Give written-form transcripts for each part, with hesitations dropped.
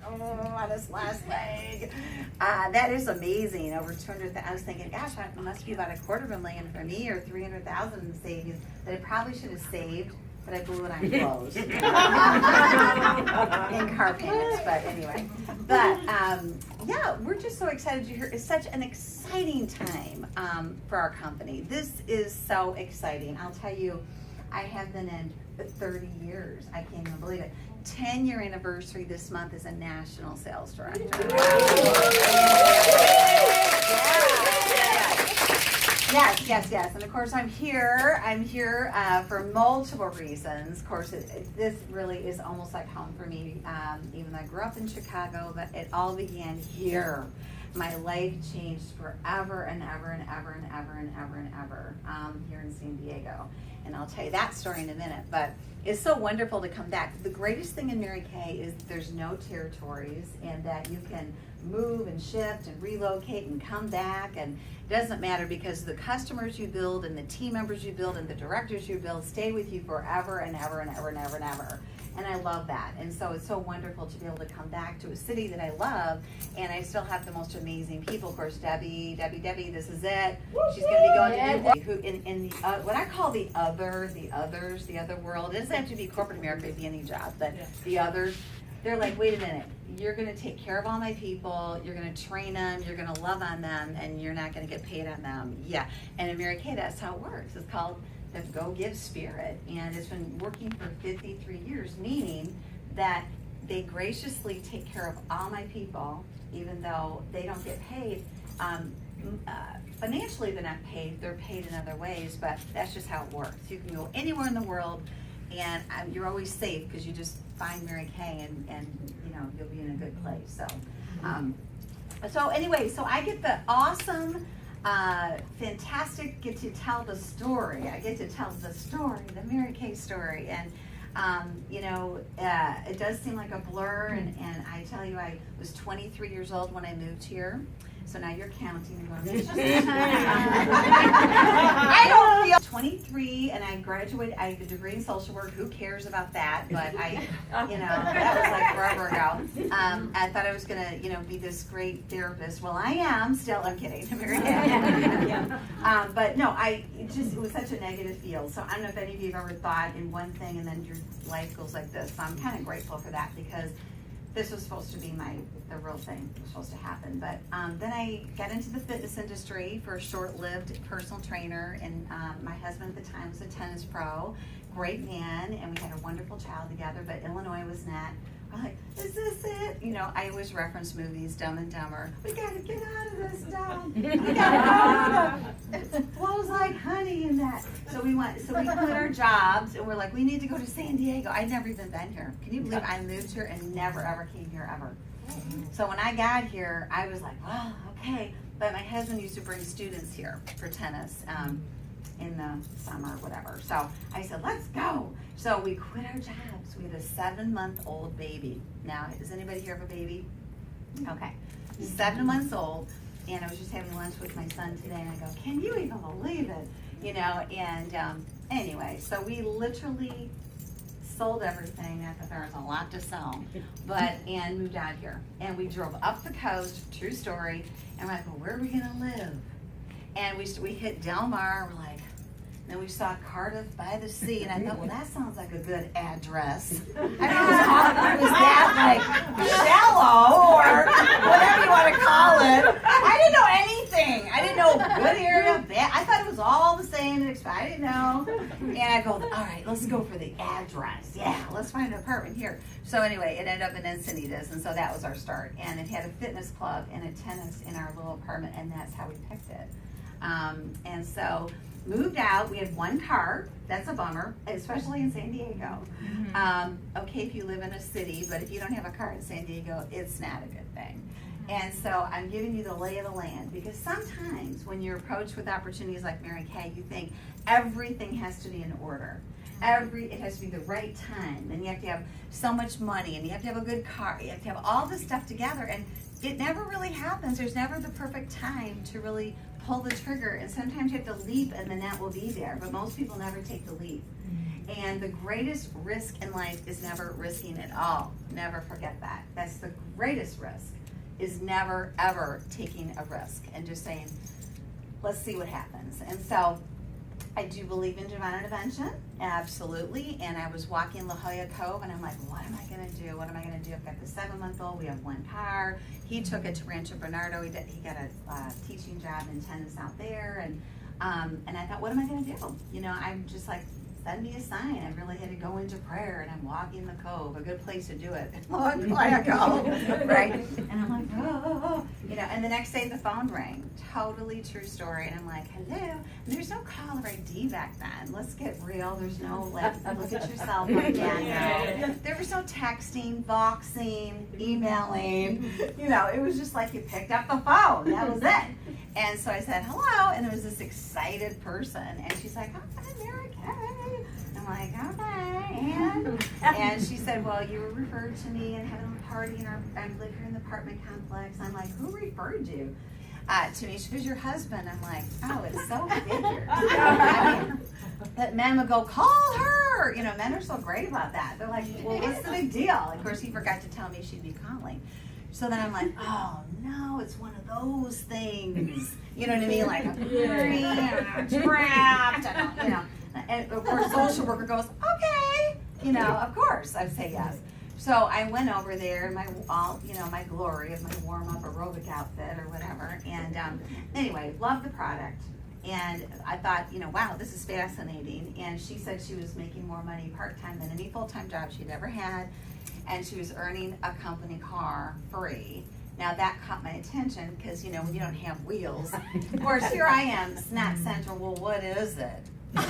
on his last leg. That is amazing. Over 200,000. I was thinking, gosh, it must be about $250,000 for me, or 300,000 in savings that I probably should have saved, but I blew it on clothes and car payments. But anyway, yeah, we're just so excited to hear. It's such an exciting time for our company. This is so exciting. I'll tell you, I have been in 30 years. I can't even believe it. 10-year anniversary this month as a national sales director. Yes. And of course, I'm here for multiple reasons. Of course, this really is almost like home for me. Even though I grew up in Chicago, but it all began here. My life changed forever and ever and ever and ever and ever and ever here in San Diego. And I'll tell you that story in a minute. But it's so wonderful to come back. The greatest thing in Mary Kay is there's no territories, and that you can move and shift and relocate and come back, and it doesn't matter, because the customers you build and the team members you build and the directors you build stay with you forever and ever and ever and ever and ever. And I love that. And so it's so wonderful to be able to come back to a city that I love, and I still have the most amazing people. Of course, Debbie, this is it. She's going to be going to who in the what I call the other world. It doesn't have to be corporate America, it'd be any job, but the others, they're like, wait a minute, you're going to take care of all my people, you're going to train them, you're going to love on them, and you're not going to get paid on them. Yeah, and in Mary Kay, that's how it works. It's called the Go Give Spirit, and it's been working for 53 years, meaning that they graciously take care of all my people, even though they don't get paid. Financially, they're not paid, they're paid in other ways, but that's just how it works. You can go anywhere in the world, and you're always safe, because you just find Mary Kay, and you know, you'll be in a good place. So anyway, so I get the awesome, fantastic, get to tell the story. I get to tell the story, the Mary Kay story, and you know, it does seem like a blur, and I tell you, I was 23 years old when I moved here. So now you're counting and going, I don't feel 23, and I graduated. I have a degree in social work. Who cares about that? But you know, that was like forever ago. I thought I was gonna, you know, be this great therapist. Well, I am still. I'm kidding. But no, it was such a negative field. So I don't know if any of you have ever thought in one thing and then your life goes like this. So I'm kind of grateful for that, because this was supposed to be the real thing was supposed to happen. But then I got into the fitness industry for a short-lived personal trainer, and my husband at the time was a tennis pro, great man, and we had a wonderful child together, but Illinois was not. I'm like, is this it? You know, I always reference movies, Dumb and Dumber. We gotta get out of this, Dumb. We gotta go. It flows like honey in that. So we quit our jobs, and we're like, we need to go to San Diego. I'd never even been here. Can you believe I moved here and never ever came here ever? So when I got here, I was like, oh, okay. But my husband used to bring students here for tennis in the summer or whatever. So I said, let's go. So we quit our jobs. We had a 7-month-old baby. Now, does anybody here have a baby? Okay. 7 months old. And I was just having lunch with my son today, and I go, can you even believe it? You know, and anyway, so we literally sold everything. I thought there was a lot to sell, and moved out here. And we drove up the coast, true story, and we're like, well, where are we gonna live? And we hit Del Mar, we're like, then we saw Cardiff by the Sea, and I thought, well, that sounds like a good address. I mean, it was that like shallow, or whatever you want to call it. I didn't know anything. I didn't know good area, bad. I thought it was all the same. I didn't know. And I go, all right, let's go for the address. Yeah, let's find an apartment here. So anyway, it ended up in Encinitas, and so that was our start. And it had a fitness club and a tennis in our little apartment, and that's how we picked it. And so moved out. We had one car. That's a bummer, especially in San Diego. Okay, if you live in a city, but if you don't have a car in San Diego, it's not a good thing. And so I'm giving you the lay of the land, because sometimes when you're approached with opportunities like Mary Kay, you think everything has to be in order. It has to be the right time, and you have to have so much money, and you have to have a good car. You have to have all this stuff together, and it never really happens. There's never the perfect time to really pull the trigger, and sometimes you have to leap, and then that will be there. But most people never take the leap. And the greatest risk in life is never risking at all. Never forget that. That's the greatest risk, is never, ever taking a risk and just saying, let's see what happens. And so I do believe in divine intervention, absolutely. And I was walking La Jolla Cove and I'm like, what am I gonna do? What am I gonna do? I've got the 7-month-old, we have one car. He took it to Rancho Bernardo. He got a teaching job in tennis out there. And I thought, what am I gonna do? You know, I'm just like, send me a sign. I really had to go into prayer, and I'm walking the cove, a good place to do it. La Jolla Cove, right? And I'm like, oh, you know, and the next day the phone rang. Totally true story. And I'm like, hello. And there's no caller ID back then. Let's get real. There's no, like, look at your cell phone. Yeah, no. There was no texting, voxing, emailing. You know, it was just like you picked up the phone. That was it. And so I said, hello, and there was this excited person, and she's like, oh, I'm Mary Kay. I'm like, okay, and she said, well, you were referred to me and having a party in I live here in the apartment complex. I'm like, who referred you to me? She goes, your husband. I'm like, oh, it's so figured. I mean, that men would go, call her. You know, men are so great about that. They're like, well, what's the big deal? Of course, he forgot to tell me she'd be calling. So then I'm like, oh no, it's one of those things. You know what I mean? Like, I'm hungry, I'm trapped, I don't, you know. And of course, social worker goes, okay, you know, of course, I'd say yes. So I went over there, my glory of my warm-up aerobic outfit or whatever. And anyway, loved the product. And I thought, you know, wow, this is fascinating. And she said she was making more money part-time than any full-time job she'd ever had. And she was earning a company car free. Now that caught my attention because, you know, when you don't have wheels, of course, here I am, Snap Central, well, what is it? No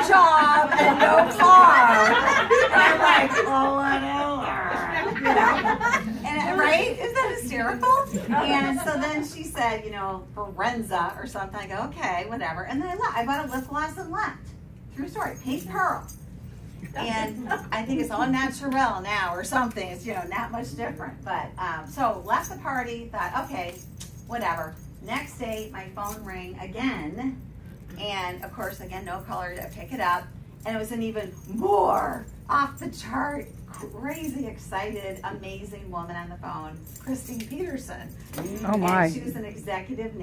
job and no car. And I'm like, oh, whatever. You know? And, right? Isn't that hysterical? And so then she said, you know, Forenza or something. I go, okay, whatever. And then I left. I bought a lip gloss and left. True story. Pink Pearl. And I think it's all natural now or something. It's, you know, not much different. But so left the party, thought, okay, whatever. Next day, my phone rang again. And of course, again, no caller to pick it up. And it was an even more off the chart, crazy excited, amazing woman on the phone, Christine Peterson. Oh my! And she was an executive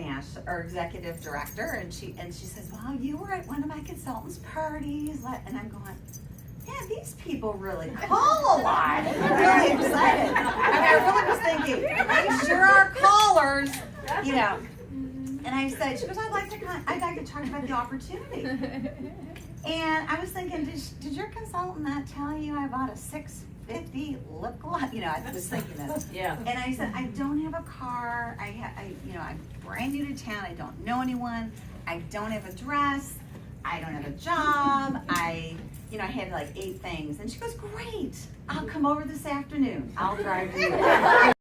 executive director, and she says, "Wow, you were at one of my consultants' parties," and I'm going, yeah, these people really call a lot. I'm really excited. I mean, I really was thinking, they sure are callers, you know. And I said, she goes, I'd like to talk about the opportunity. And I was thinking, did your consultant not tell you I bought a $650 lip gloss? You know, I was thinking this. Yeah. And I said, I don't have a car. I'm brand new to town. I don't know anyone. I don't have a dress. I don't have a job. I had like 8 things. And she goes, great. I'll come over this afternoon. I'll drive you.